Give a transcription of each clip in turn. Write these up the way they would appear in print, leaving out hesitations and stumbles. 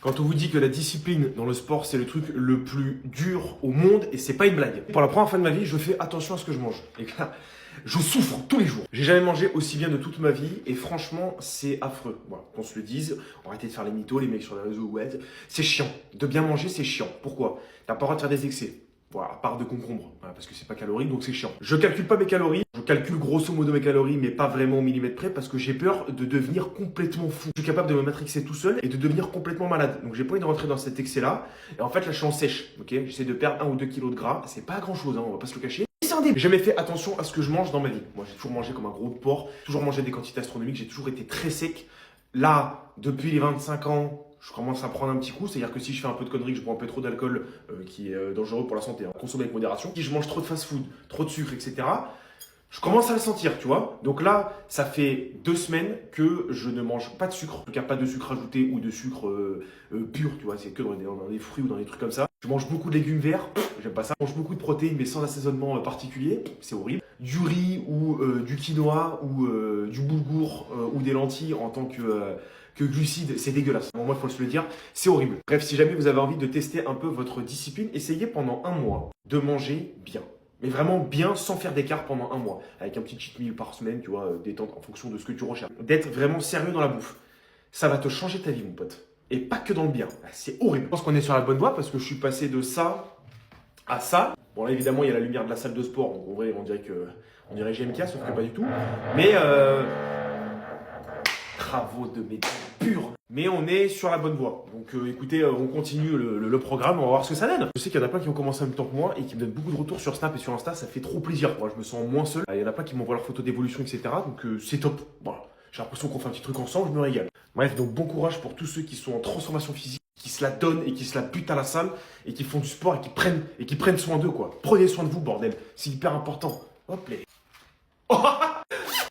Quand on vous dit que la discipline dans le sport, c'est le truc le plus dur au monde, et c'est pas une blague. Pour la première fois de ma vie, je fais attention à ce que je mange. Et là, je souffre tous les jours. J'ai jamais mangé aussi bien de toute ma vie, et franchement, c'est affreux. Voilà, qu'on se le dise, on va arrêter de faire les mythos, les mecs sur les réseaux, ouais. C'est chiant. De bien manger, c'est chiant. Pourquoi? T'as pas le droit de faire des excès. Voilà, à part de concombre, voilà, parce que c'est pas calorique, donc c'est chiant. Je calcule pas mes calories, je calcule grosso modo mes calories, mais pas vraiment au millimètre près, parce que j'ai peur de devenir complètement fou. Je suis capable de me matrixer tout seul et de devenir complètement malade. Donc j'ai pas envie de rentrer dans cet excès-là. Et en fait, là, je suis en sèche, ok? J'essaie de perdre 1 ou 2 kilos de gras. C'est pas grand-chose, hein, on va pas se le cacher. J'ai jamais fait attention à ce que je mange dans ma vie. Moi, j'ai toujours mangé comme un gros porc, toujours mangé des quantités astronomiques, j'ai toujours été très sec. Là, depuis les 25 ans, je commence à prendre un petit coup, c'est-à-dire que si je fais un peu de conneries, que je bois un peu trop d'alcool, qui est dangereux pour la santé, hein, consommer avec modération, si je mange trop de fast-food, trop de sucre, etc., je commence à le sentir, tu vois. Donc là, ça fait 2 semaines que je ne mange pas de sucre, en tout cas pas de sucre ajouté ou de sucre pur, tu vois, c'est que dans des fruits ou dans des trucs comme ça. Je mange beaucoup de légumes verts, j'aime pas ça. Je mange beaucoup de protéines, mais sans assaisonnement particulier, c'est horrible. Du riz ou du quinoa ou du boulgour ou des lentilles en tant que glucides, c'est dégueulasse. Bon, moi, il faut se le dire, c'est horrible. Bref, si jamais vous avez envie de tester un peu votre discipline, essayez pendant 1 mois de manger bien. Mais vraiment bien, sans faire d'écart pendant 1 mois. Avec un petit cheat meal par semaine, tu vois, détente en fonction de ce que tu recherches. D'être vraiment sérieux dans la bouffe. Ça va te changer ta vie, mon pote. Et pas que dans le bien. C'est horrible. Je pense qu'on est sur la bonne voie parce que je suis passé de ça à ça. Bon, là, évidemment, il y a la lumière de la salle de sport. Donc, en vrai, on dirait GMK, sauf que pas du tout. Mais, travaux de métier pur. Mais on est sur la bonne voie. Donc écoutez, on continue le programme, on va voir ce que ça donne. Je sais qu'il y en a plein qui ont commencé en même temps que moi et qui me donnent beaucoup de retours sur Snap et sur Insta, ça fait trop plaisir. Moi, je me sens moins seul. Il y en a plein qui m'envoient leurs photos d'évolution, etc. Donc c'est top. Voilà. J'ai l'impression qu'on fait un petit truc ensemble, je me régale. Bref, donc bon courage pour tous ceux qui sont en transformation physique, qui se la donnent et qui se la butent à la salle et qui font du sport et qui prennent soin d'eux, quoi. Prenez soin de vous, bordel. C'est hyper important. Hop, les.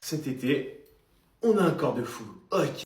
Cet été, on a un corps de fou. Ok.